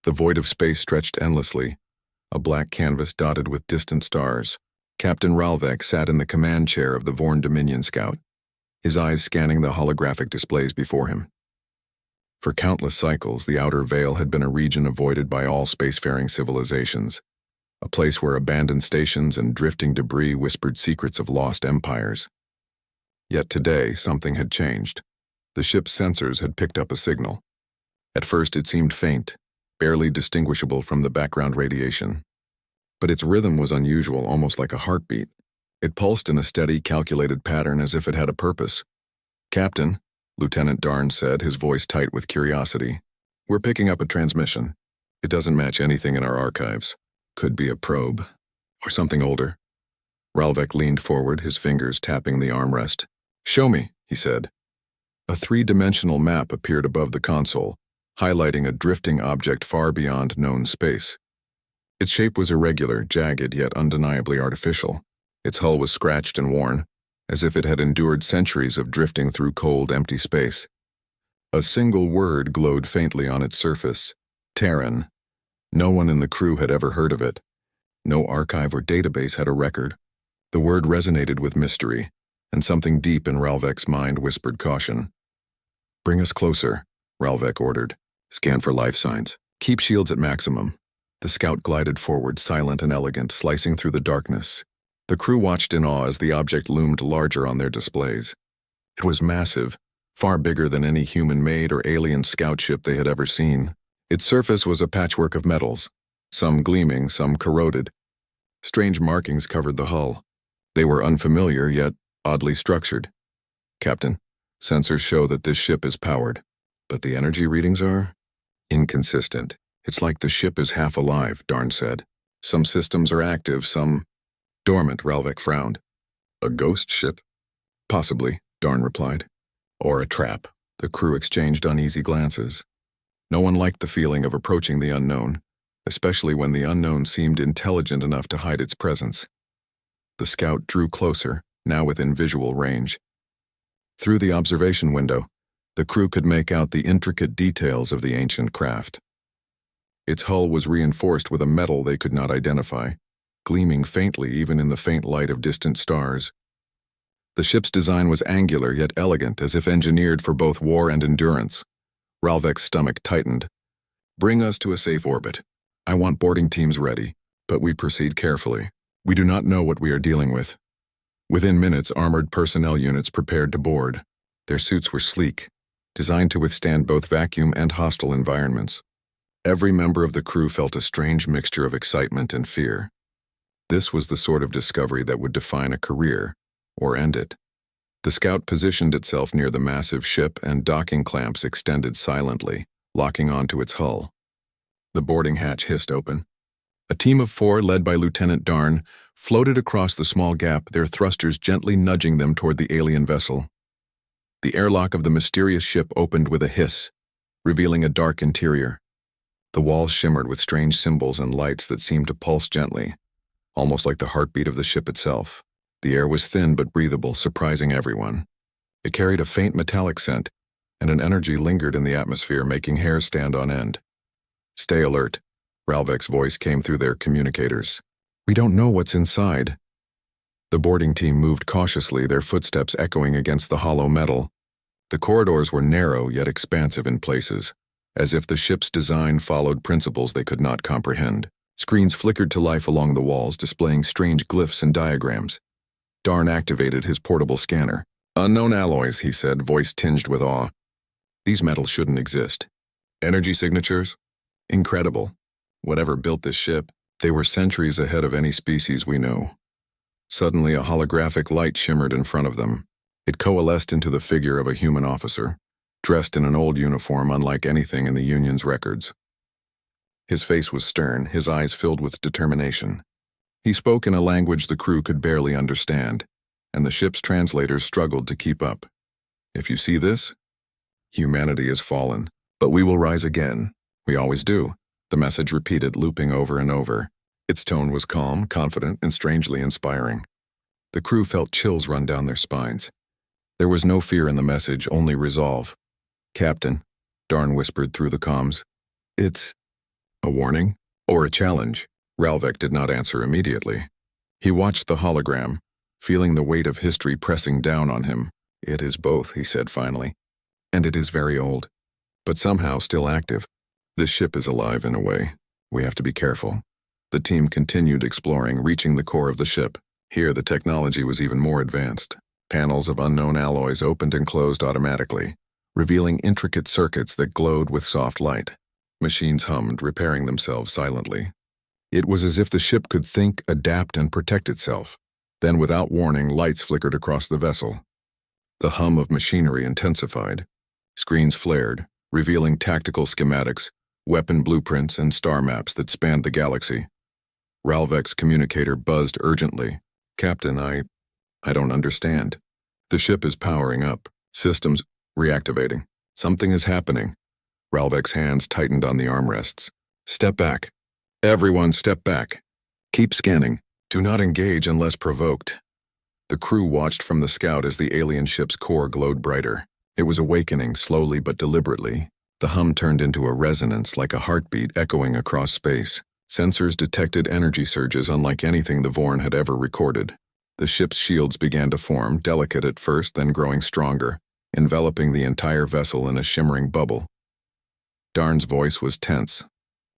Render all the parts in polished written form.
The void of space stretched endlessly, a black canvas dotted with distant stars. Captain Ralvek sat in the command chair of the Vorn Dominion Scout, his eyes scanning the holographic displays before him. For countless cycles, the outer veil had been a region avoided by all spacefaring civilizations, a place where abandoned stations and drifting debris whispered secrets of lost empires. Yet today, something had changed. The ship's sensors had picked up a signal. At first, it seemed faint, barely distinguishable from the background radiation. But its rhythm was unusual, almost like a heartbeat. It pulsed in a steady, calculated pattern as if it had a purpose. "Captain," Lieutenant Darn said, his voice tight with curiosity, "we're picking up a transmission. It doesn't match anything in our archives. Could be a probe, or something older." Ralvek leaned forward, his fingers tapping the armrest. "Show me," he said. A three-dimensional map appeared above the console, highlighting a drifting object far beyond known space. Its shape was irregular, jagged, yet undeniably artificial. Its hull was scratched and worn, as if it had endured centuries of drifting through cold, empty space. A single word glowed faintly on its surface: Terran. No one in the crew had ever heard of it. No archive or database had a record. The word resonated with mystery, and something deep in Ralvek's mind whispered caution. "Bring us closer," Ralvek ordered. "Scan for life signs. Keep shields at maximum." The scout glided forward, silent and elegant, slicing through the darkness. The crew watched in awe as the object loomed larger on their displays. It was massive, far bigger than any human-made or alien scout ship they had ever seen. Its surface was a patchwork of metals, some gleaming, some corroded. Strange markings covered the hull. They were unfamiliar, yet oddly structured. "Captain, sensors show that this ship is powered, but the energy readings are inconsistent. It's like the ship is half alive," Darn said. "Some systems are active, some dormant." Ralvek frowned. "A ghost ship?" "Possibly," Darn replied. "Or a trap." The crew exchanged uneasy glances. No one liked the feeling of approaching the unknown, especially when the unknown seemed intelligent enough to hide its presence. The scout drew closer, now within visual range. Through the observation window, the crew could make out the intricate details of the ancient craft. Its hull was reinforced with a metal they could not identify, gleaming faintly even in the faint light of distant stars. The ship's design was angular yet elegant, as if engineered for both war and endurance. Ralvek's stomach tightened. "Bring us to a safe orbit. I want boarding teams ready, but we proceed carefully. We do not know what we are dealing with." Within minutes, armored personnel units prepared to board. Their suits were sleek, designed to withstand both vacuum and hostile environments. Every member of the crew felt a strange mixture of excitement and fear. This was the sort of discovery that would define a career, or end it. The scout positioned itself near the massive ship, and docking clamps extended silently, locking onto its hull. The boarding hatch hissed open. A team of 4, led by Lieutenant Darn, floated across the small gap, their thrusters gently nudging them toward the alien vessel. The airlock of the mysterious ship opened with a hiss, revealing a dark interior. The walls shimmered with strange symbols and lights that seemed to pulse gently, almost like the heartbeat of the ship itself. The air was thin but breathable, surprising everyone. It carried a faint metallic scent, and an energy lingered in the atmosphere, making hairs stand on end. "Stay alert," Ralvek's voice came through their communicators. "We don't know what's inside." The boarding team moved cautiously, their footsteps echoing against the hollow metal. The corridors were narrow yet expansive in places, as if the ship's design followed principles they could not comprehend. Screens flickered to life along the walls, displaying strange glyphs and diagrams. Darn activated his portable scanner. "Unknown alloys," he said, voice tinged with awe. "These metals shouldn't exist." "Energy signatures? Incredible. Whatever built this ship, they were centuries ahead of any species we know." Suddenly, a holographic light shimmered in front of them. It coalesced into the figure of a human officer, dressed in an old uniform unlike anything in the Union's records. His face was stern, his eyes filled with determination. He spoke in a language the crew could barely understand, and the ship's translators struggled to keep up. "If you see this, humanity has fallen, but we will rise again. We always do," the message repeated, looping over and over. Its tone was calm, confident, and strangely inspiring. The crew felt chills run down their spines. There was no fear in the message, only resolve. "Captain," Darn whispered through the comms, A warning? Or a challenge? Ralvek did not answer immediately. He watched the hologram, feeling the weight of history pressing down on him. It is both, he said finally. And it is very old, but somehow still active. This ship is alive in a way. We have to be careful. The team continued exploring, reaching the core of the ship. Here the technology was even more advanced. Panels of unknown alloys opened and closed automatically, revealing intricate circuits that glowed with soft light. Machines hummed, repairing themselves silently. It was as if the ship could think, adapt, and protect itself. Then, without warning, lights flickered across the vessel. The hum of machinery intensified. Screens flared, revealing tactical schematics, weapon blueprints, and star maps that spanned the galaxy. Ralvek's communicator buzzed urgently. "Captain, I don't understand. The ship is powering up. Systems reactivating. Something is happening." Ralvek's hands tightened on the armrests. "Step back. Everyone step back. Keep scanning. Do not engage unless provoked." The crew watched from the scout as the alien ship's core glowed brighter. It was awakening, slowly but deliberately. The hum turned into a resonance like a heartbeat echoing across space. Sensors detected energy surges unlike anything the Vorn had ever recorded. The ship's shields began to form, delicate at first, then growing stronger, enveloping the entire vessel in a shimmering bubble. Darn's voice was tense.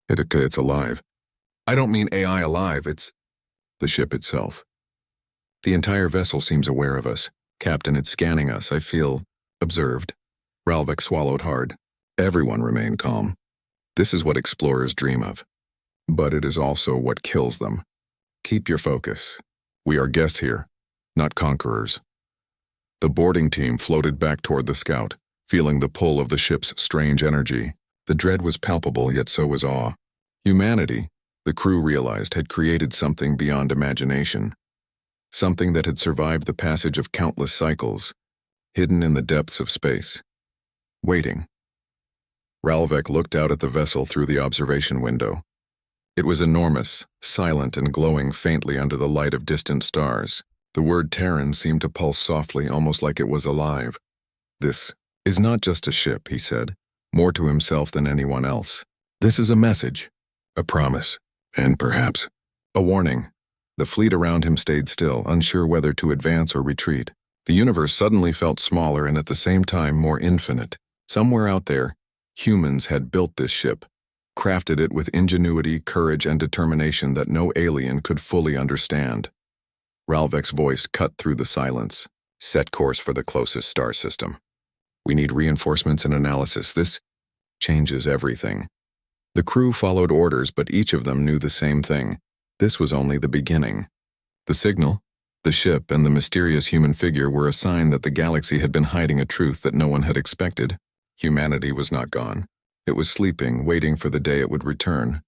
It's alive. I don't mean AI alive, it's the ship itself. The entire vessel seems aware of us. Captain, it's scanning us. I feel observed. Ralvek swallowed hard. Everyone remained calm. This is what explorers dream of. But it is also what kills them. Keep your focus. We are guests here, not conquerors. The boarding team floated back toward the scout, feeling the pull of the ship's strange energy. The dread was palpable, yet so was awe. Humanity, the crew realized, had created something beyond imagination. Something that had survived the passage of countless cycles, hidden in the depths of space. Waiting. Ralvek looked out at the vessel through the observation window. It was enormous, silent and glowing faintly under the light of distant stars. The word Terran seemed to pulse softly, almost like it was alive. "This is not just a ship," he said, more to himself than anyone else. "This is a message, a promise, and perhaps a warning." The fleet around him stayed still, unsure whether to advance or retreat. The universe suddenly felt smaller and at the same time more infinite. Somewhere out there, humans had built this ship, crafted it with ingenuity, courage, and determination that no alien could fully understand. Ralvek's voice cut through the silence. "Set course for the closest star system. We need reinforcements and analysis. This changes everything." The crew followed orders, but each of them knew the same thing. This was only the beginning. The signal, the ship, and the mysterious human figure were a sign that the galaxy had been hiding a truth that no one had expected. Humanity was not gone. It was sleeping, waiting for the day it would return.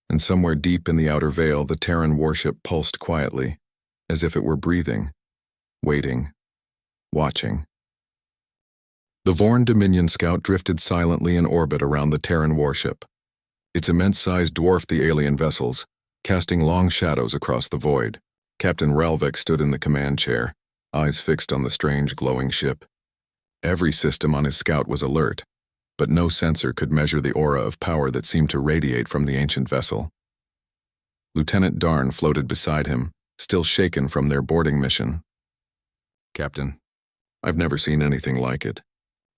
And somewhere deep in the outer veil, the Terran warship pulsed quietly, as if it were breathing, waiting, watching. The Vorn Dominion scout drifted silently in orbit around the Terran warship. Its immense size dwarfed the alien vessels, casting long shadows across the void. Captain Ralvek stood in the command chair, eyes fixed on the strange glowing ship. Every system on his scout was alert, but no sensor could measure the aura of power that seemed to radiate from the ancient vessel. Lieutenant Darn floated beside him, still shaken from their boarding mission. "Captain, I've never seen anything like it.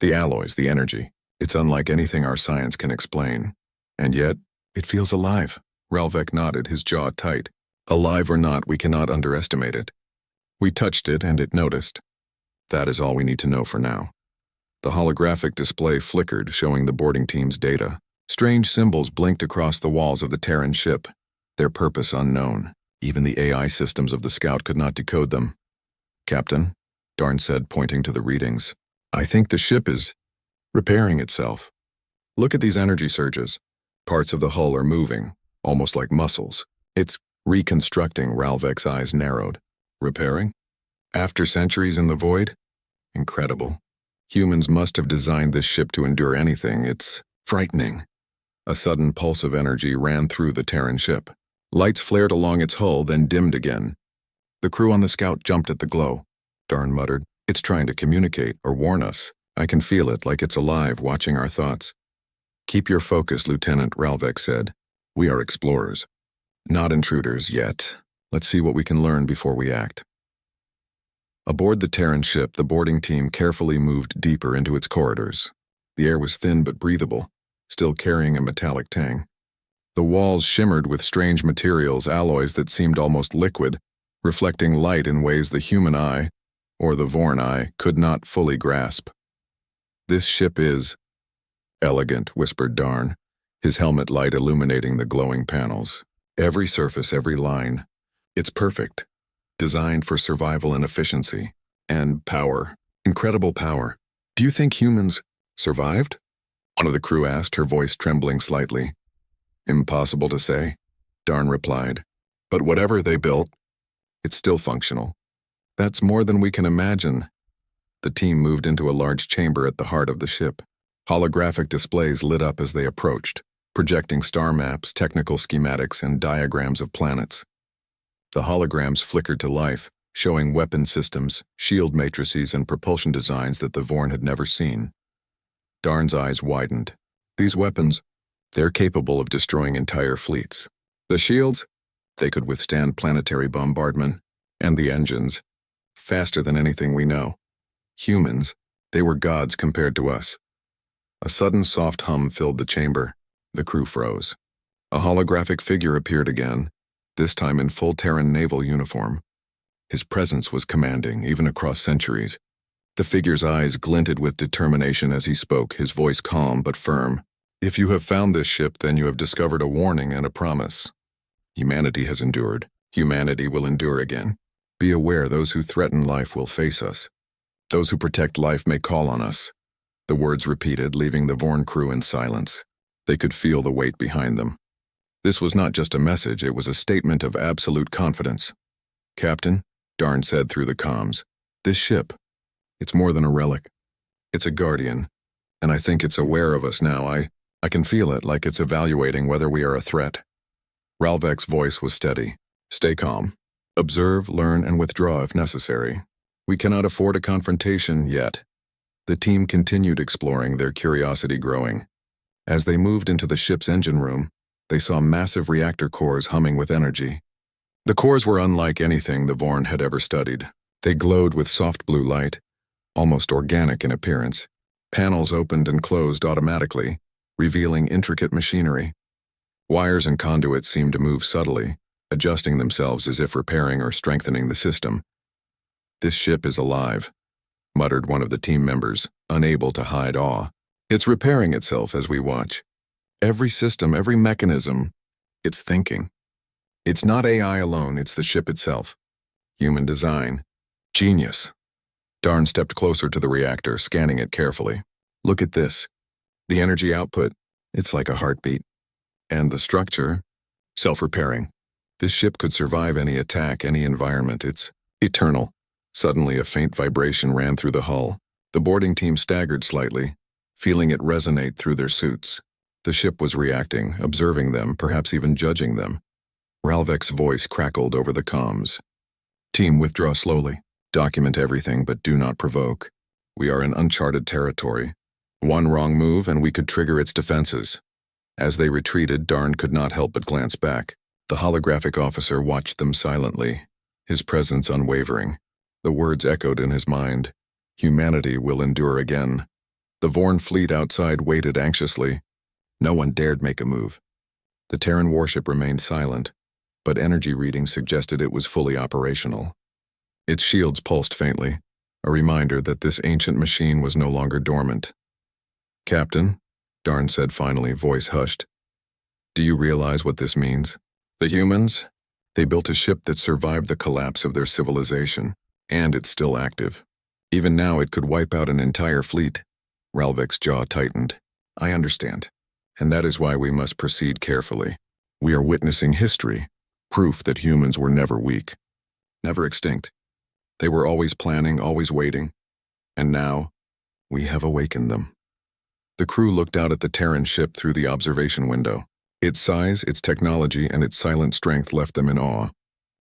The alloys, the energy, it's unlike anything our science can explain. And yet, it feels alive." Ralvek nodded, his jaw tight. "Alive or not, we cannot underestimate it. We touched it and it noticed. That is all we need to know for now." The holographic display flickered, showing the boarding team's data. Strange symbols blinked across the walls of the Terran ship, their purpose unknown. Even the AI systems of the scout could not decode them. "Captain," Darn said, pointing to the readings, "I think the ship is repairing itself. Look at these energy surges. Parts of the hull are moving, almost like muscles. It's reconstructing." Ralvek's eyes narrowed. "Repairing? After centuries in the void? Incredible. Humans must have designed this ship to endure anything. It's frightening." A sudden pulse of energy ran through the Terran ship. Lights flared along its hull, then dimmed again. The crew on the scout jumped at the glow. Darn muttered, "It's trying to communicate or warn us. I can feel it, like it's alive, watching our thoughts." "Keep your focus, Lieutenant," Ralvek said. We are explorers, not intruders yet. Let's see what we can learn before we act. Aboard the Terran ship, the boarding team carefully moved deeper into its corridors. The air was thin but breathable, still carrying a metallic tang. The walls shimmered with strange materials, alloys that seemed almost liquid, reflecting light in ways the human eye, or the Vorn eye, could not fully grasp. "This ship is elegant," whispered Darn, his helmet light illuminating the glowing panels. "Every surface, every line. It's perfect. Designed for survival and efficiency. And power. Incredible power. Do you think humans survived?" one of the crew asked, her voice trembling slightly. "Impossible to say," Darn replied. "But whatever they built, it's still functional. That's more than we can imagine." The team moved into a large chamber at the heart of the ship. Holographic displays lit up as they approached, projecting star maps, technical schematics, and diagrams of planets. The holograms flickered to life, showing weapon systems, shield matrices, and propulsion designs that the Vorn had never seen. Darn's eyes widened. "These weapons, they're capable of destroying entire fleets. The shields, they could withstand planetary bombardment. And the engines, faster than anything we know. Humans, they were gods compared to us." A sudden soft hum filled the chamber. The crew froze. A holographic figure appeared again, this time in full Terran naval uniform. His presence was commanding, even across centuries. The figure's eyes glinted with determination as he spoke, his voice calm but firm. "If you have found this ship, then you have discovered a warning and a promise. Humanity has endured. Humanity will endure again. Be aware, those who threaten life will face us. Those who protect life may call on us." The words repeated, leaving the Vorn crew in silence. They could feel the weight behind them. This was not just a message, it was a statement of absolute confidence. "Captain," Darn said through the comms, "this ship, it's more than a relic. It's a guardian, and I think it's aware of us now. I can feel it, like it's evaluating whether we are a threat." Ralvek's voice was steady. "Stay calm. Observe, learn, and withdraw if necessary. We cannot afford a confrontation yet." The team continued exploring, their curiosity growing. As they moved into the ship's engine room, they saw massive reactor cores humming with energy. The cores were unlike anything the Vorn had ever studied. They glowed with soft blue light, almost organic in appearance. Panels opened and closed automatically, revealing intricate machinery. Wires and conduits seemed to move subtly, adjusting themselves as if repairing or strengthening the system. "This ship is alive," muttered one of the team members, unable to hide awe. "It's repairing itself as we watch. Every system, every mechanism, it's thinking. It's not AI alone, it's the ship itself. Human design. Genius." Darn stepped closer to the reactor, scanning it carefully. "Look at this. The energy output, it's like a heartbeat. And the structure, self-repairing. This ship could survive any attack, any environment. It's eternal." Suddenly, a faint vibration ran through the hull. The boarding team staggered slightly, feeling it resonate through their suits. The ship was reacting, observing them, perhaps even judging them. Ralvek's voice crackled over the comms. "Team, withdraw slowly. Document everything, but do not provoke. We are in uncharted territory. One wrong move and we could trigger its defenses." As they retreated, Darn could not help but glance back. The holographic officer watched them silently, his presence unwavering. The words echoed in his mind. Humanity will endure again. The Vorn fleet outside waited anxiously. No one dared make a move. The Terran warship remained silent, but energy readings suggested it was fully operational. Its shields pulsed faintly, a reminder that this ancient machine was no longer dormant. "Captain," Darn said finally, voice hushed, "do you realize what this means? The humans, they built a ship that survived the collapse of their civilization. And it's still active. Even now it could wipe out an entire fleet." Ralvek's jaw tightened. "I understand. And that is why we must proceed carefully. We are witnessing history, proof that humans were never weak, never extinct. They were always planning, always waiting. And now, we have awakened them." The crew looked out at the Terran ship through the observation window. Its size, its technology, and its silent strength left them in awe.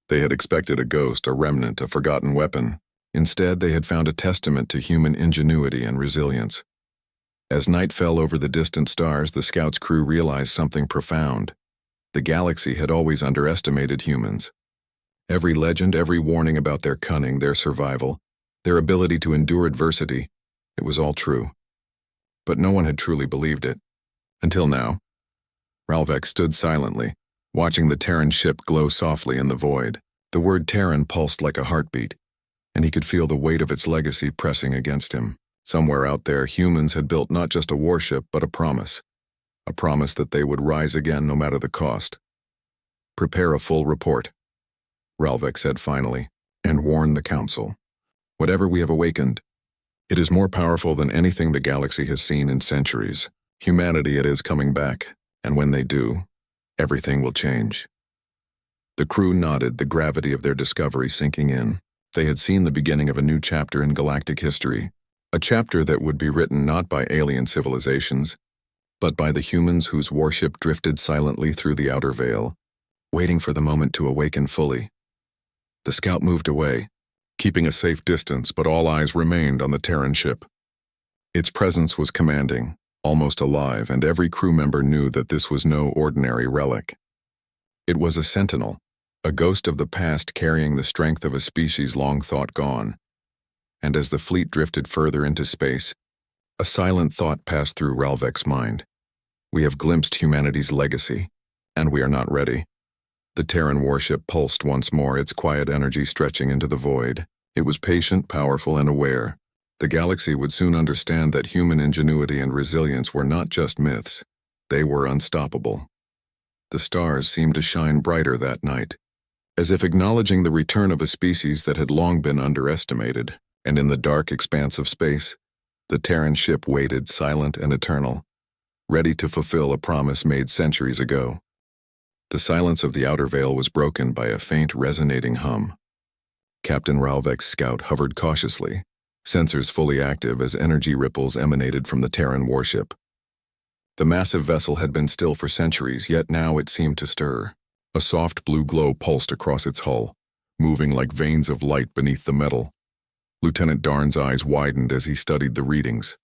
They had expected a ghost, a remnant, a forgotten weapon. Instead, they had found a testament to human ingenuity and resilience. As night fell over the distant stars, the Scouts' crew realized something profound. The galaxy had always underestimated humans. Every legend, every warning about their cunning, their survival, their ability to endure adversity, it was all true. But no one had truly believed it. Until now. Ralvek stood silently, watching the Terran ship glow softly in the void. The word Terran pulsed like a heartbeat, and he could feel the weight of its legacy pressing against him. Somewhere out there, humans had built not just a warship, but a promise that they would rise again no matter the cost. Prepare a full report, Ralvek said finally, and warn the Council. Whatever we have awakened, it is more powerful than anything the galaxy has seen in centuries. Humanity, it is coming back, and when they do, everything will change. The crew nodded, the gravity of their discovery sinking in. They had seen the beginning of a new chapter in galactic history, a chapter that would be written not by alien civilizations, but by the humans whose warship drifted silently through the outer veil, waiting for the moment to awaken fully. The scout moved away, keeping a safe distance, but all eyes remained on the Terran ship. Its presence was commanding, almost alive, and every crew member knew that this was no ordinary relic. It was a sentinel, a ghost of the past carrying the strength of a species long thought gone. And as the fleet drifted further into space, a silent thought passed through Ralvek's mind. We have glimpsed humanity's legacy, and we are not ready. The Terran warship pulsed once more, its quiet energy stretching into the void. It was patient, powerful, and aware. The galaxy would soon understand that human ingenuity and resilience were not just myths. They were unstoppable. The stars seemed to shine brighter that night, as if acknowledging the return of a species that had long been underestimated. And in the dark expanse of space, the Terran ship waited, silent and eternal, ready to fulfill a promise made centuries ago. The silence of the outer veil was broken by a faint, resonating hum. Captain Ralvek's scout hovered cautiously, sensors fully active as energy ripples emanated from the Terran warship. The massive vessel had been still for centuries, yet now it seemed to stir. A soft blue glow pulsed across its hull, moving like veins of light beneath the metal. Lieutenant Darn's eyes widened as he studied the readings.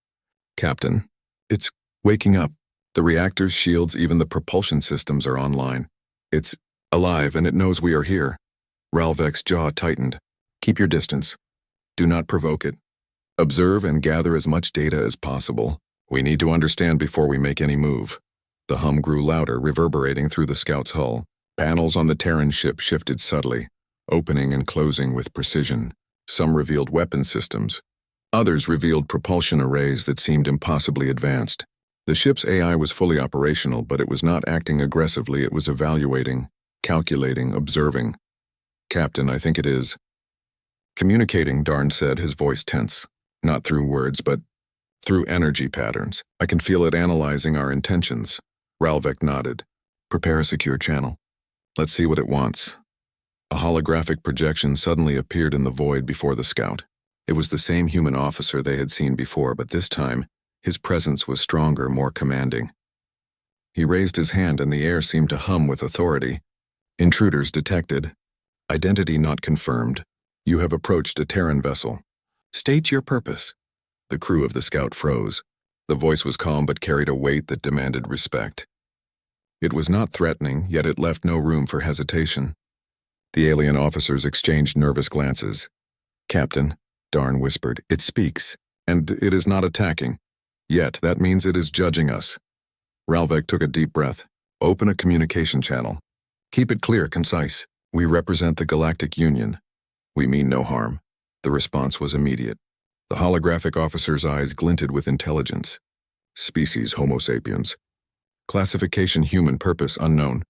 Captain, it's waking up. The reactors, shields, even the propulsion systems are online. It's alive and it knows we are here. Ralvek's jaw tightened. Keep your distance. Do not provoke it. Observe and gather as much data as possible. We need to understand before we make any move. The hum grew louder, reverberating through the scout's hull. Panels on the Terran ship shifted subtly, opening and closing with precision. Some revealed weapon systems. Others revealed propulsion arrays that seemed impossibly advanced. The ship's AI was fully operational, but it was not acting aggressively. It was evaluating, calculating, observing. Captain, I think it is. Communicating, Darn said, his voice tense. Not through words, but through energy patterns. I can feel it analyzing our intentions. Ralvek nodded. Prepare a secure channel. Let's see what it wants. A holographic projection suddenly appeared in the void before the scout. It was the same human officer they had seen before, but this time, his presence was stronger, more commanding. He raised his hand and the air seemed to hum with authority. Intruders detected. Identity not confirmed. You have approached a Terran vessel. State your purpose. The crew of the scout froze. The voice was calm but carried a weight that demanded respect. It was not threatening, yet it left no room for hesitation. The alien officers exchanged nervous glances. Captain, Darn whispered, it speaks, and it is not attacking. Yet, that means it is judging us. Ralvek took a deep breath. Open a communication channel. Keep it clear, concise. We represent the Galactic Union. We mean no harm. The response was immediate. The holographic officer's eyes glinted with intelligence. Species Homo sapiens. Classification human, purpose unknown.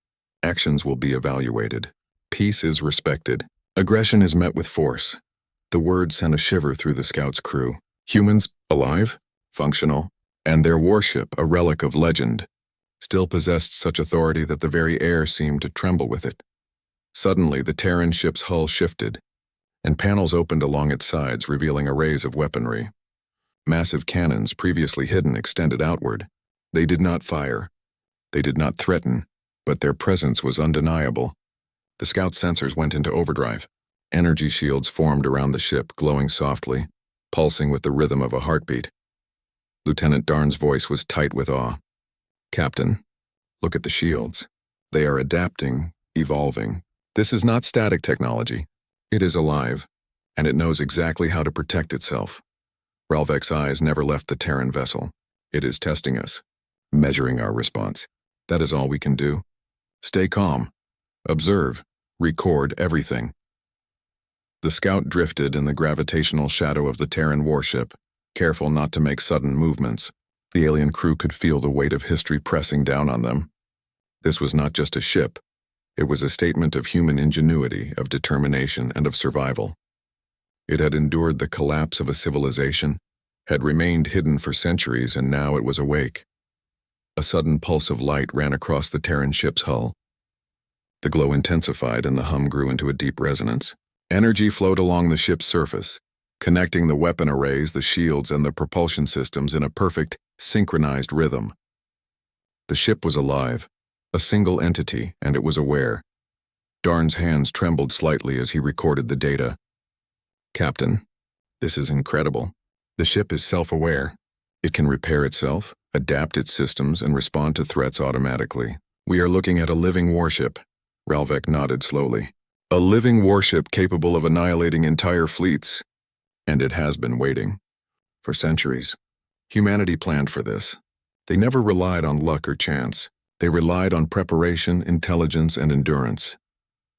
Actions will be evaluated. Peace is respected. Aggression is met with force. The word sent a shiver through the scout's crew. Humans, alive, functional, and their warship, a relic of legend, still possessed such authority that the very air seemed to tremble with it. Suddenly, the Terran ship's hull shifted, and panels opened along its sides, revealing arrays of weaponry. Massive cannons, previously hidden, extended outward. They did not fire. They did not threaten, but their presence was undeniable. The scout's sensors went into overdrive. Energy shields formed around the ship, glowing softly, pulsing with the rhythm of a heartbeat. Lieutenant Darn's voice was tight with awe. Captain, look at the shields. They are adapting, evolving. This is not static technology. It is alive, and it knows exactly how to protect itself. Ralvek's eyes never left the Terran vessel. It is testing us, measuring our response. That is all we can do. Stay calm. Observe. Record everything. The scout drifted in the gravitational shadow of the Terran warship, careful not to make sudden movements. The alien crew could feel the weight of history pressing down on them. This was not just a ship. It was a statement of human ingenuity, of determination, and of survival. It had endured the collapse of a civilization, had remained hidden for centuries, and now it was awake. A sudden pulse of light ran across the Terran ship's hull. The glow intensified and the hum grew into a deep resonance. Energy flowed along the ship's surface, connecting the weapon arrays, the shields, and the propulsion systems in a perfect, synchronized rhythm. The ship was alive, a single entity, and it was aware. Darn's hands trembled slightly as he recorded the data. Captain, this is incredible. The ship is self-aware. It can repair itself, adapt its systems, and respond to threats automatically. We are looking at a living warship. Ralvek nodded slowly. A living warship capable of annihilating entire fleets. And it has been waiting. For centuries. Humanity planned for this. They never relied on luck or chance. They relied on preparation, intelligence, and endurance.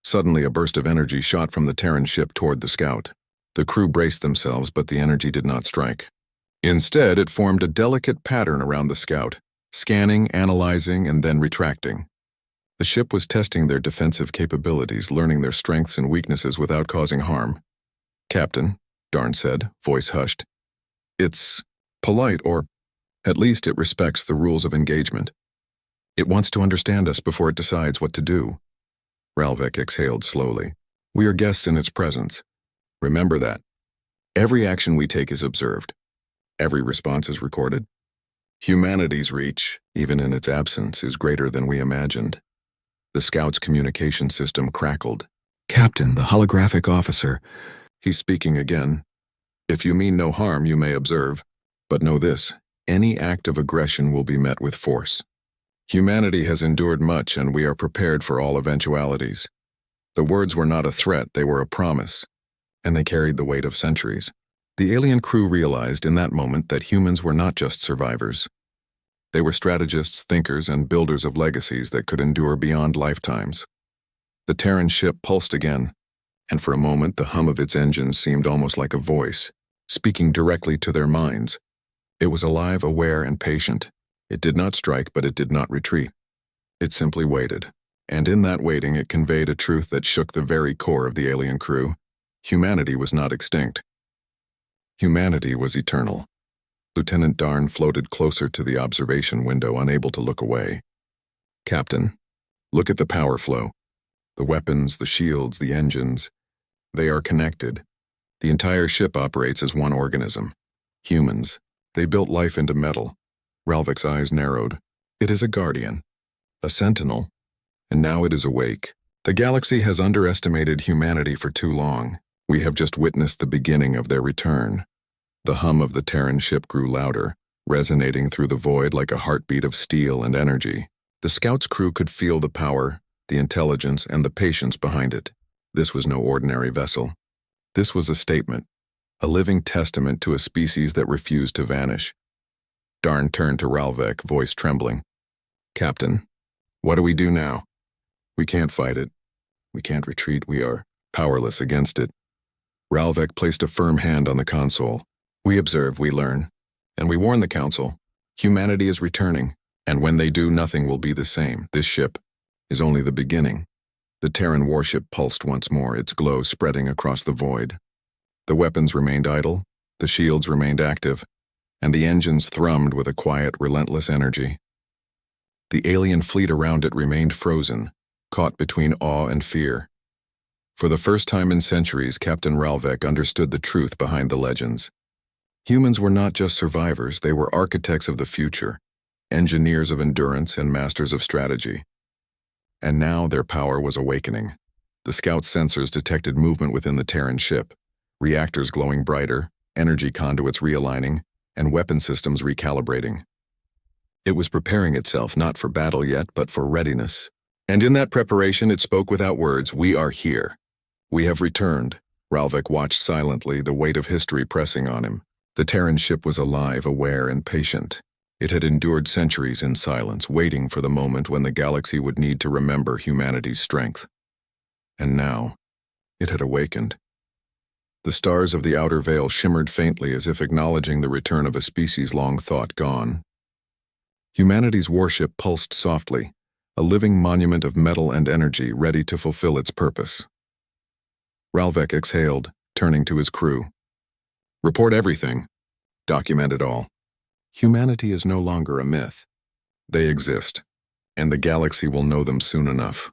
Suddenly, a burst of energy shot from the Terran ship toward the scout. The crew braced themselves, but the energy did not strike. Instead, it formed a delicate pattern around the scout, scanning, analyzing, and then retracting. The ship was testing their defensive capabilities, learning their strengths and weaknesses without causing harm. Captain, Darn said, voice hushed. It's polite, or at least it respects the rules of engagement. It wants to understand us before it decides what to do. Ralvek exhaled slowly. We are guests in its presence. Remember that. Every action we take is observed. Every response is recorded. Humanity's reach, even in its absence, is greater than we imagined. The scout's communication system crackled. Captain, the holographic officer. He's speaking again. If you mean no harm, you may observe. But know this, any act of aggression will be met with force. Humanity has endured much, and we are prepared for all eventualities. The words were not a threat, they were a promise. And they carried the weight of centuries. The alien crew realized in that moment that humans were not just survivors. They were strategists, thinkers, and builders of legacies that could endure beyond lifetimes. The Terran ship pulsed again, and for a moment the hum of its engines seemed almost like a voice, speaking directly to their minds. It was alive, aware, and patient. It did not strike, but it did not retreat. It simply waited, and in that waiting it conveyed a truth that shook the very core of the alien crew. Humanity was not extinct. Humanity was eternal. Lieutenant Darn floated closer to the observation window, unable to look away. Captain, look at the power flow. The weapons, the shields, the engines. They are connected. The entire ship operates as one organism. Humans. They built life into metal. Ralvek's eyes narrowed. It is a guardian. A sentinel. And now it is awake. The galaxy has underestimated humanity for too long. We have just witnessed the beginning of their return. The hum of the Terran ship grew louder, resonating through the void like a heartbeat of steel and energy. The scout's crew could feel the power, the intelligence, and the patience behind it. This was no ordinary vessel. This was a statement, a living testament to a species that refused to vanish. Darn turned to Ralvek, voice trembling. Captain, what do we do now? We can't fight it. We can't retreat. We are powerless against it. Ralvek placed a firm hand on the console. We observe, we learn, and we warn the Council. Humanity is returning, and when they do, nothing will be the same. This ship is only the beginning. The Terran warship pulsed once more, its glow spreading across the void. The weapons remained idle, the shields remained active, and the engines thrummed with a quiet, relentless energy. The alien fleet around it remained frozen, caught between awe and fear. For the first time in centuries, Captain Ralvek understood the truth behind the legends. Humans were not just survivors, they were architects of the future, engineers of endurance and masters of strategy. And now their power was awakening. The scout's sensors detected movement within the Terran ship, reactors glowing brighter, energy conduits realigning, and weapon systems recalibrating. It was preparing itself not for battle yet, but for readiness. And in that preparation it spoke without words, "We are here. We have returned." Ralvek watched silently, the weight of history pressing on him. The Terran ship was alive, aware, and patient. It had endured centuries in silence, waiting for the moment when the galaxy would need to remember humanity's strength. And now, it had awakened. The stars of the outer veil shimmered faintly as if acknowledging the return of a species long thought gone. Humanity's warship pulsed softly, a living monument of metal and energy ready to fulfill its purpose. Ralvek exhaled, turning to his crew. "Report everything. Document it all. Humanity is no longer a myth. They exist, and the galaxy will know them soon enough."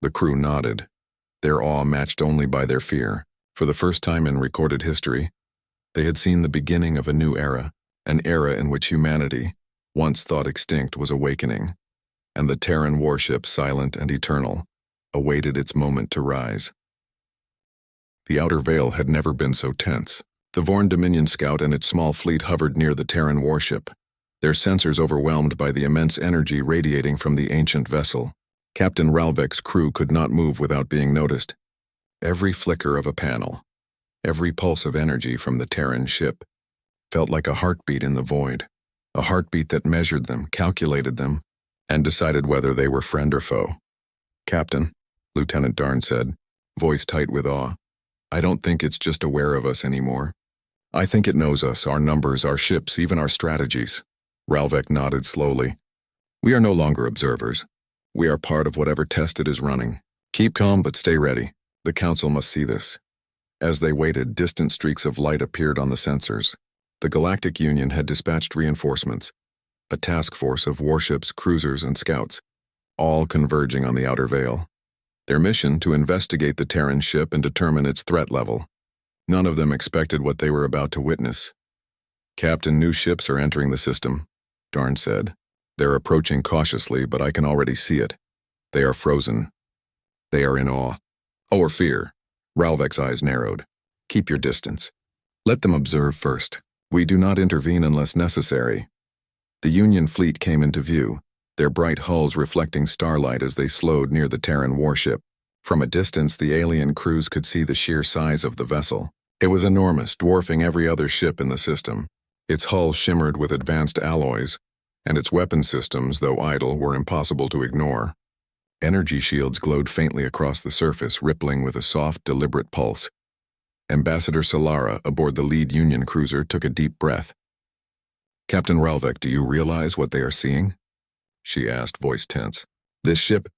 The crew nodded, their awe matched only by their fear. For the first time in recorded history, they had seen the beginning of a new era, an era in which humanity, once thought extinct, was awakening, and the Terran warship, silent and eternal, awaited its moment to rise. The outer veil had never been so tense. The Vorn Dominion scout and its small fleet hovered near the Terran warship, their sensors overwhelmed by the immense energy radiating from the ancient vessel. Captain Ralvek's crew could not move without being noticed. Every flicker of a panel, every pulse of energy from the Terran ship, felt like a heartbeat in the void, a heartbeat that measured them, calculated them, and decided whether they were friend or foe. "Captain," Lieutenant Darn said, voice tight with awe, "I don't think it's just aware of us anymore. I think it knows us, our numbers, our ships, even our strategies." Ralvek nodded slowly. "We are no longer observers. We are part of whatever test it is running. Keep calm but stay ready. The Council must see this." As they waited, distant streaks of light appeared on the sensors. The Galactic Union had dispatched reinforcements, a task force of warships, cruisers, and scouts, all converging on the outer veil. Their mission to investigate the Terran ship and determine its threat level. None of them expected what they were about to witness. "Captain, new ships are entering the system," Darn said. "They're approaching cautiously, but I can already see it. They are frozen. They are in awe. Or fear." Ralvek's eyes narrowed. "Keep your distance. Let them observe first. We do not intervene unless necessary." The Union fleet came into view, their bright hulls reflecting starlight as they slowed near the Terran warship. From a distance, the alien crews could see the sheer size of the vessel. It was enormous, dwarfing every other ship in the system. Its hull shimmered with advanced alloys, and its weapon systems, though idle, were impossible to ignore. Energy shields glowed faintly across the surface, rippling with a soft, deliberate pulse. Ambassador Solara, aboard the lead Union cruiser, took a deep breath. "Captain Ralvek, do you realize what they are seeing?" she asked, voice tense. "This ship,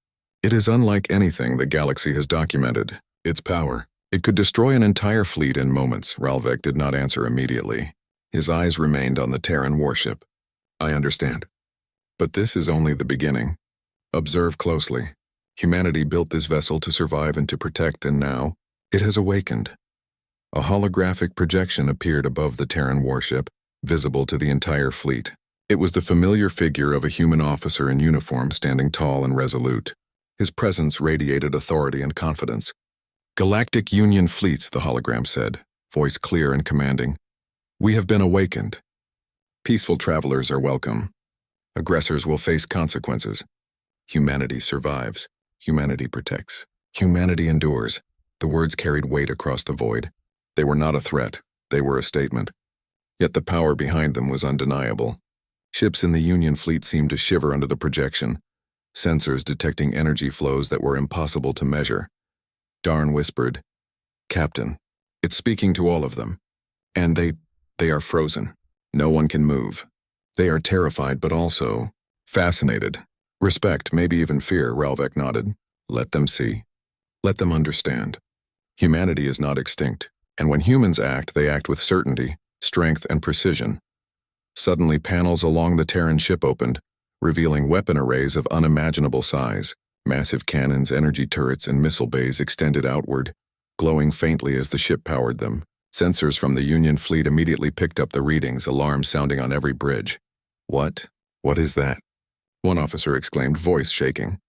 it is unlike anything the galaxy has documented. Its power, it could destroy an entire fleet in moments." Ralvek did not answer immediately. His eyes remained on the Terran warship. "I understand. But this is only the beginning. Observe closely. Humanity built this vessel to survive and to protect, and now it has awakened." A holographic projection appeared above the Terran warship, visible to the entire fleet. It was the familiar figure of a human officer in uniform, standing tall and resolute. His presence radiated authority and confidence. "Galactic Union fleets," the hologram said, voice clear and commanding. "We have been awakened. Peaceful travelers are welcome. Aggressors will face consequences. Humanity survives. Humanity protects. Humanity endures." The words carried weight across the void. They were not a threat. They were a statement. Yet the power behind them was undeniable. Ships in the Union fleet seemed to shiver under the projection, sensors detecting energy flows that were impossible to measure. Darn whispered, "Captain, it's speaking to all of them. And they are frozen. No one can move. They are terrified but also fascinated. Respect, maybe even fear," Ralvek nodded. "Let them see. Let them understand. Humanity is not extinct, and when humans act, they act with certainty, strength, and precision." Suddenly, panels along the Terran ship opened, revealing weapon arrays of unimaginable size. Massive cannons, energy turrets, and missile bays extended outward, glowing faintly as the ship powered them. Sensors from the Union fleet immediately picked up the readings, alarms sounding on every bridge. What is that?" one officer exclaimed, voice shaking.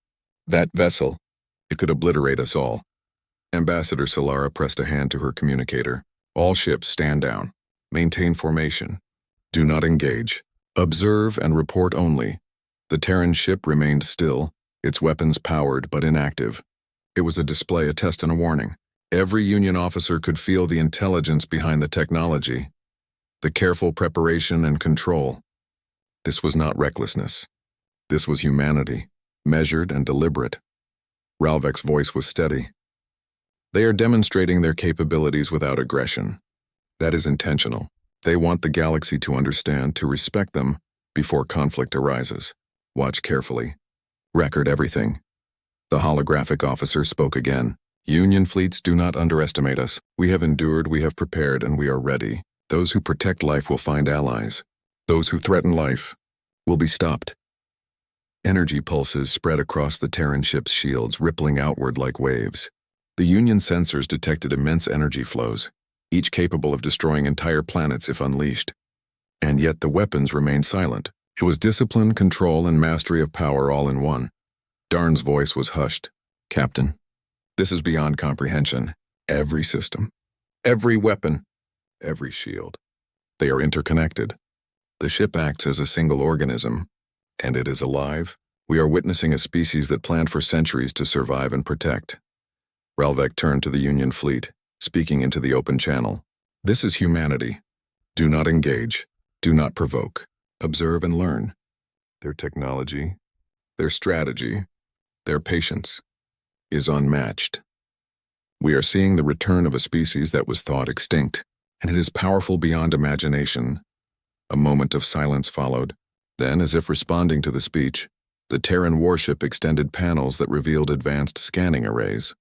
"That vessel. It could obliterate us all." Ambassador Solara pressed a hand to her communicator. "All ships stand down. Maintain formation. Do not engage. Observe and report only." The Terran ship remained still, its weapons powered but inactive. It was a display, a test, and a warning. Every Union officer could feel the intelligence behind the technology, the careful preparation and control. This was not recklessness. This was humanity, measured and deliberate. Ralvek's voice was steady. They are demonstrating their capabilities without aggression. That is intentional. They want the galaxy to understand, to respect them before conflict arises. Watch carefully. Record everything. The holographic officer spoke again. Union fleets, do not underestimate us. We have endured, we have prepared, and we are ready. Those who protect life will find allies. Those who threaten life will be stopped. Energy pulses spread across the Terran ship's shields, rippling outward like waves. The Union sensors detected immense energy flows, each capable of destroying entire planets if unleashed. And yet the weapons remained silent. It was discipline, control, and mastery of power all in one. Darn's voice was hushed. Captain, this is beyond comprehension. Every system, every weapon, every shield. They are interconnected. The ship acts as a single organism, and it is alive. We are witnessing a species that planned for centuries to survive and protect. Ralvek turned to the Union fleet, speaking into the open channel. This is humanity. Do not engage. Do not provoke. Observe and learn. Their technology, their strategy, their patience is unmatched. We are seeing the return of a species that was thought extinct, and it is powerful beyond imagination. A moment of silence followed. Then, as if responding to the speech, the Terran warship extended panels that revealed advanced scanning arrays.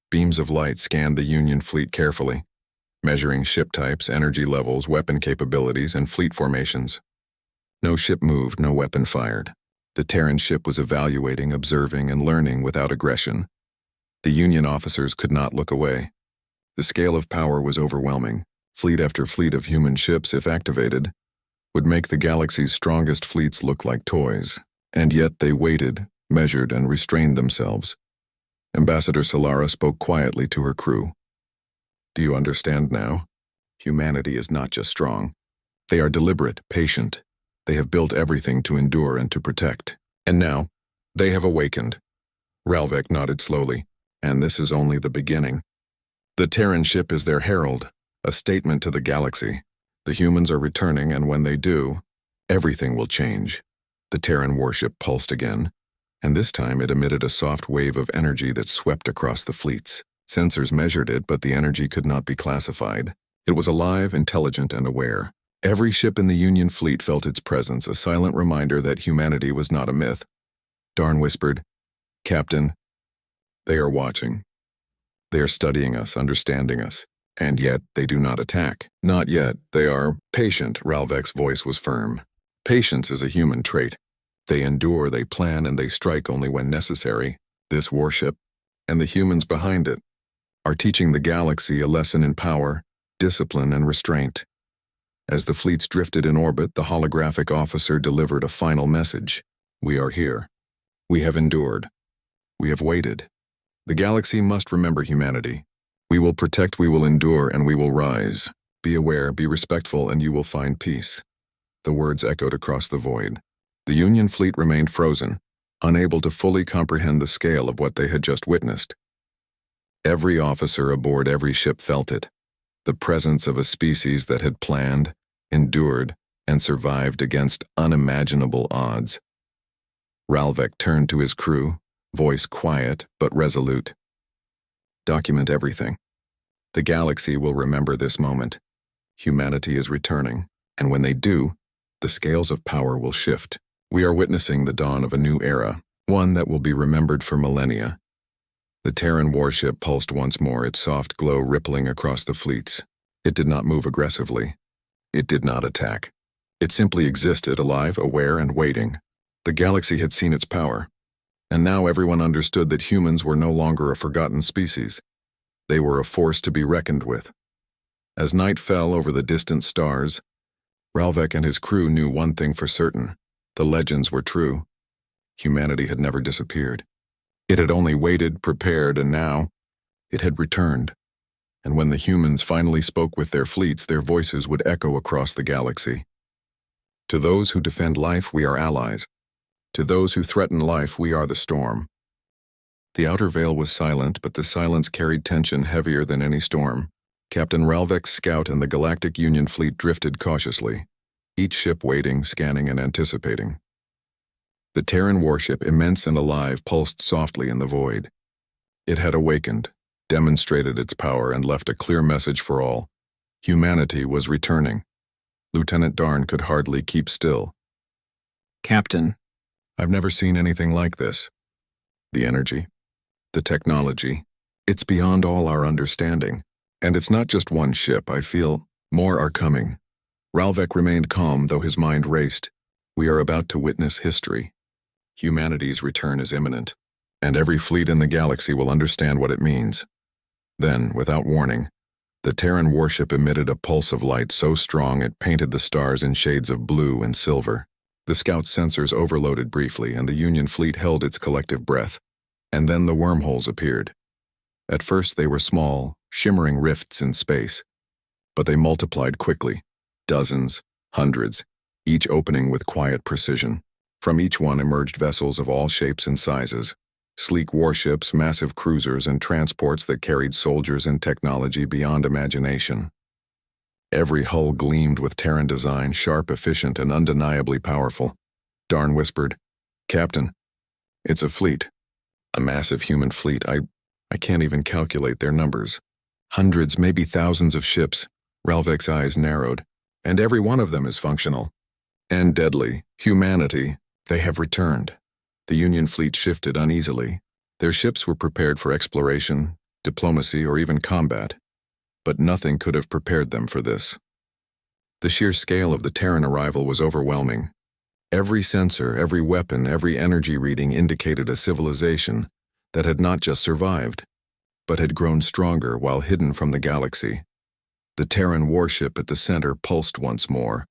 Beams of light scanned the Union fleet carefully, measuring ship types, energy levels, weapon capabilities, and fleet formations. No ship moved, no weapon fired. The Terran ship was evaluating, observing, and learning without aggression. The Union officers could not look away. The scale of power was overwhelming. Fleet after fleet of human ships, if activated, would make the galaxy's strongest fleets look like toys. And yet they waited, measured, and restrained themselves. Ambassador Solara spoke quietly to her crew. Do you understand now? Humanity is not just strong. They are deliberate, patient. They have built everything to endure and to protect. And now, they have awakened. Ralvek nodded slowly, and this is only the beginning. The Terran ship is their herald, a statement to the galaxy. The humans are returning, and when they do, everything will change. The Terran warship pulsed again, and this time it emitted a soft wave of energy that swept across the fleets. Sensors measured it, but the energy could not be classified. It was alive, intelligent, and aware. Every ship in the Union fleet felt its presence, a silent reminder that humanity was not a myth. Darn whispered, Captain, they are watching. They are studying us, understanding us. And yet, they do not attack. Not yet. They are patient. Ralvek's voice was firm. Patience is a human trait. They endure, they plan, and they strike only when necessary. This warship, and the humans behind it, are teaching the galaxy a lesson in power, discipline, and restraint. As the fleets drifted in orbit, the holographic officer delivered a final message. We are here. We have endured. We have waited. The galaxy must remember humanity. We will protect, we will endure, and we will rise. Be aware, be respectful, and you will find peace. The words echoed across the void. The Union fleet remained frozen, unable to fully comprehend the scale of what they had just witnessed. Every officer aboard every ship felt it. The presence of a species that had planned, endured, and survived against unimaginable odds. Ralvek turned to his crew, voice quiet but resolute. Document everything. The galaxy will remember this moment. Humanity is returning, and when they do, the scales of power will shift. We are witnessing the dawn of a new era, one that will be remembered for millennia. The Terran warship pulsed once more, its soft glow rippling across the fleets. It did not move aggressively. It did not attack. It simply existed, alive, aware, and waiting. The galaxy had seen its power, and now everyone understood that humans were no longer a forgotten species. They were a force to be reckoned with. As night fell over the distant stars, Ralvek and his crew knew one thing for certain. The legends were true. Humanity had never disappeared. It had only waited, prepared, and now it had returned. And when the humans finally spoke with their fleets, their voices would echo across the galaxy. To those who defend life, we are allies. To those who threaten life, we are the storm. The outer veil was silent, but the silence carried tension heavier than any storm. Captain Ralvek's scout and the Galactic Union fleet drifted cautiously, each ship waiting, scanning, and anticipating. The Terran warship, immense and alive, pulsed softly in the void. It had awakened, demonstrated its power, and left a clear message for all. Humanity was returning. Lieutenant Darn could hardly keep still. Captain, I've never seen anything like this. The energy, the technology, it's beyond all our understanding. And it's not just one ship, I feel. More are coming. Ralvek remained calm, though his mind raced. We are about to witness history. Humanity's return is imminent, and every fleet in the galaxy will understand what it means. Then, without warning, the Terran warship emitted a pulse of light so strong it painted the stars in shades of blue and silver. The scout's sensors overloaded briefly, and the Union fleet held its collective breath. And then the wormholes appeared. At first they were small, shimmering rifts in space, but they multiplied quickly. Dozens, hundreds, each opening with quiet precision. From each one emerged vessels of all shapes and sizes, sleek warships, massive cruisers, and transports that carried soldiers and technology beyond imagination. Every hull gleamed with Terran design, sharp, efficient, and undeniably powerful. Darn whispered, "Captain, it's a fleet. A massive human fleet. I can't even calculate their numbers. Hundreds, maybe thousands of ships." Ralvek's eyes narrowed. "And every one of them is functional. And deadly. Humanity. They have returned." The Union fleet shifted uneasily. Their ships were prepared for exploration, diplomacy, or even combat. But nothing could have prepared them for this. The sheer scale of the Terran arrival was overwhelming. Every sensor, every weapon, every energy reading indicated a civilization that had not just survived, but had grown stronger while hidden from the galaxy. The Terran warship at the center pulsed once more,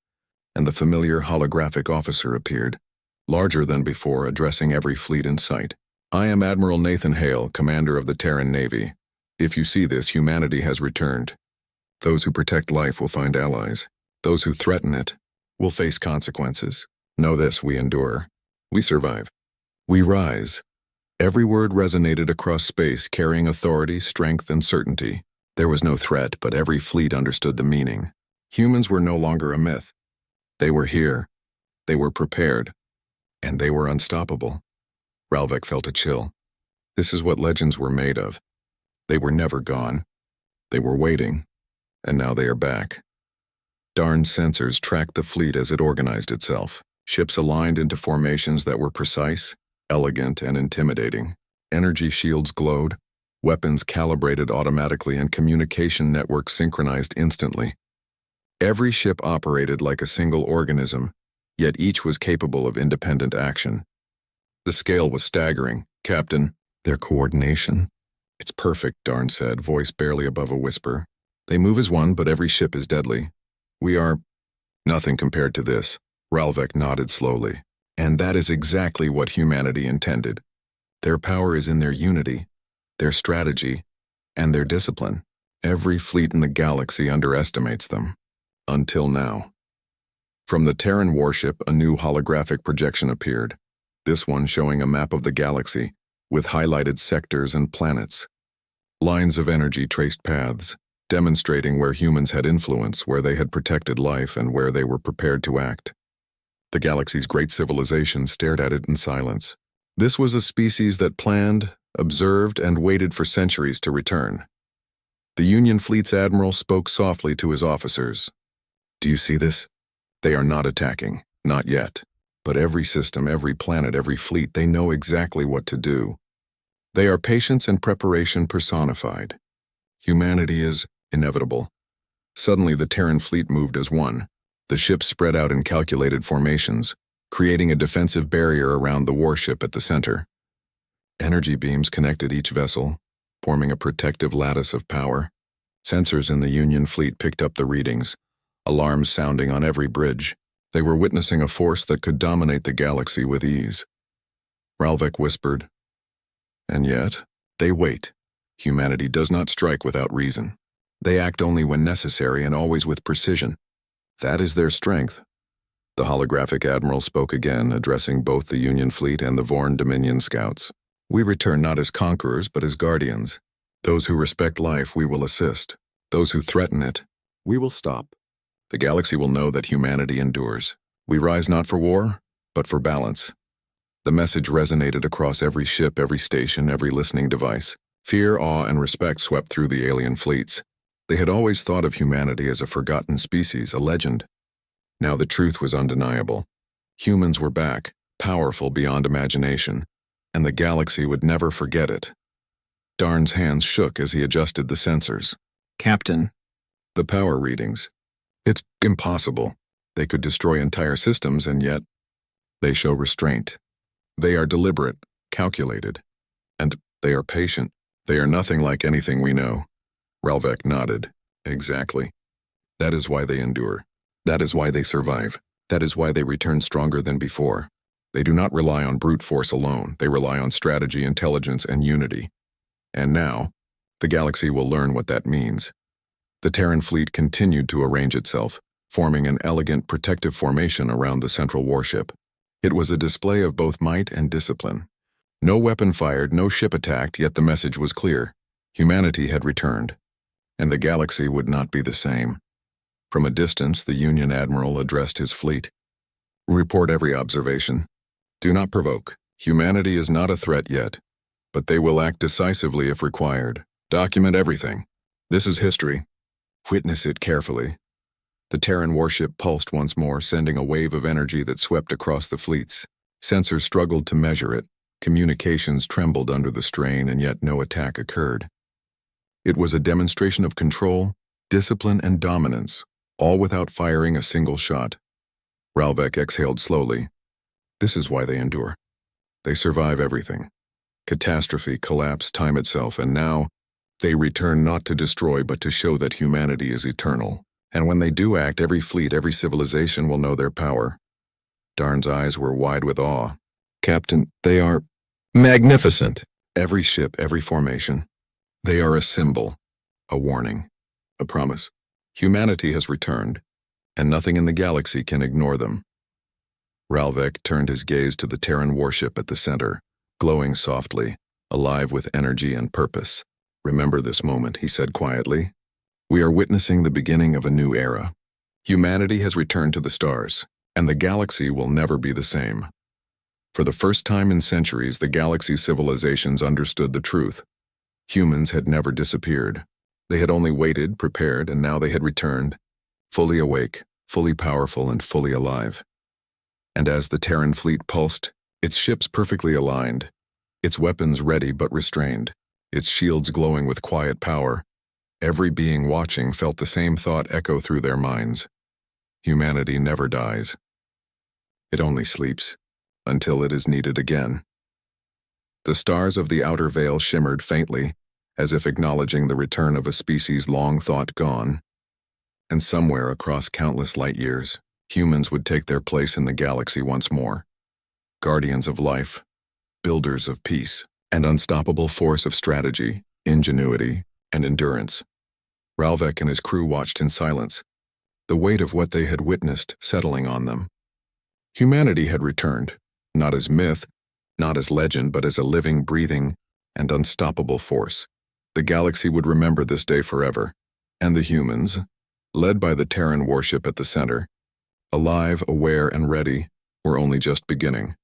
and the familiar holographic officer appeared, larger than before, addressing every fleet in sight. "I am Admiral Nathan Hale, commander of the Terran Navy. If you see this, humanity has returned. Those who protect life will find allies. Those who threaten it will face consequences. Know this, we endure. We survive. We rise." Every word resonated across space, carrying authority, strength, and certainty. There was no threat, but every fleet understood the meaning. Humans were no longer a myth. They were here. They were prepared. And they were unstoppable. Ralvek felt a chill. This is what legends were made of. They were never gone. They were waiting. And now they are back. Darn's sensors tracked the fleet as it organized itself. Ships aligned into formations that were precise, elegant, and intimidating. Energy shields glowed, weapons calibrated automatically, and communication networks synchronized instantly. Every ship operated like a single organism, yet each was capable of independent action. The scale was staggering. "Captain, their coordination. It's perfect," Darn said, voice barely above a whisper. "They move as one, but every ship is deadly. We are nothing compared to this." Ralvek nodded slowly. "And that is exactly what humanity intended. Their power is in their unity, their strategy, and their discipline. Every fleet in the galaxy underestimates them. Until now." From the Terran warship, a new holographic projection appeared, this one showing a map of the galaxy, with highlighted sectors and planets. Lines of energy traced paths, demonstrating where humans had influence, where they had protected life, and where they were prepared to act. The galaxy's great civilization stared at it in silence. This was a species that planned, observed, and waited for centuries to return. The Union fleet's admiral spoke softly to his officers. "Do you see this? They are not attacking, not yet. But every system, every planet, every fleet, they know exactly what to do. They are patience and preparation personified. Humanity is inevitable." Suddenly the Terran fleet moved as one. The ships spread out in calculated formations, creating a defensive barrier around the warship at the center. Energy beams connected each vessel, forming a protective lattice of power. Sensors in the Union fleet picked up the readings, alarms sounding on every bridge. They were witnessing a force that could dominate the galaxy with ease. Ralvek whispered, "And yet, they wait. Humanity does not strike without reason. They act only when necessary and always with precision. That is their strength. The holographic admiral spoke again, addressing both the Union fleet and the Vorn Dominion scouts. "We return not as conquerors, but as guardians. Those who respect life, we will assist. Those who threaten it, we will stop. The galaxy will know that humanity endures. We rise not for war, but for balance." The message resonated across every ship, every station, every listening device. Fear, awe, and respect swept through the alien fleets. They had always thought of humanity as a forgotten species, a legend. Now the truth was undeniable. Humans were back, powerful beyond imagination, and the galaxy would never forget it. Darn's hands shook as he adjusted the sensors. Captain. The power readings. It's impossible. They could destroy entire systems, and yet they show restraint. They are deliberate, calculated, and they are patient. They are nothing like anything we know. Ralvek nodded. Exactly. That is why they endure. That is why they survive. That is why they return stronger than before. They do not rely on brute force alone. They rely on strategy, intelligence, and unity. And now, the galaxy will learn what that means. The Terran fleet continued to arrange itself, forming an elegant protective formation around the central warship. It was a display of both might and discipline. No weapon fired, no ship attacked, yet the message was clear. Humanity had returned, and the galaxy would not be the same. From a distance, the Union admiral addressed his fleet. "Report every observation. Do not provoke. Humanity is not a threat yet, but they will act decisively if required. Document everything. This is history. Witness it carefully." The Terran warship pulsed once more, sending a wave of energy that swept across the fleets. Sensors struggled to measure it. Communications trembled under the strain, and yet no attack occurred. It was a demonstration of control, discipline, and dominance, all without firing a single shot. Ralvek exhaled slowly. This is why they endure. They survive everything. Catastrophe, collapse, time itself, and now they return not to destroy but to show that humanity is eternal. And when they do act, every fleet, every civilization will know their power. Darn's eyes were wide with awe. "Captain, they are magnificent. Every ship, every formation. They are a symbol, a warning, a promise. Humanity has returned, and nothing in the galaxy can ignore them." Ralvek turned his gaze to the Terran warship at the center, glowing softly, alive with energy and purpose. "Remember this moment," he said quietly. "We are witnessing the beginning of a new era. Humanity has returned to the stars, and the galaxy will never be the same." For the first time in centuries, the galaxy's civilizations understood the truth. Humans had never disappeared. They had only waited, prepared, and now they had returned, fully awake, fully powerful, and fully alive. And as the Terran fleet pulsed, its ships perfectly aligned, its weapons ready but restrained, its shields glowing with quiet power, every being watching felt the same thought echo through their minds. Humanity never dies. It only sleeps, until it is needed again. The stars of the outer veil shimmered faintly, as if acknowledging the return of a species long thought gone. And somewhere across countless light years, humans would take their place in the galaxy once more. Guardians of life, builders of peace, and unstoppable force of strategy, ingenuity, and endurance. Ralvek and his crew watched in silence, the weight of what they had witnessed settling on them. Humanity had returned, not as myth, not as legend, but as a living, breathing, and unstoppable force. The galaxy would remember this day forever, and the humans, led by the Terran warship at the center, alive, aware, and ready, were only just beginning.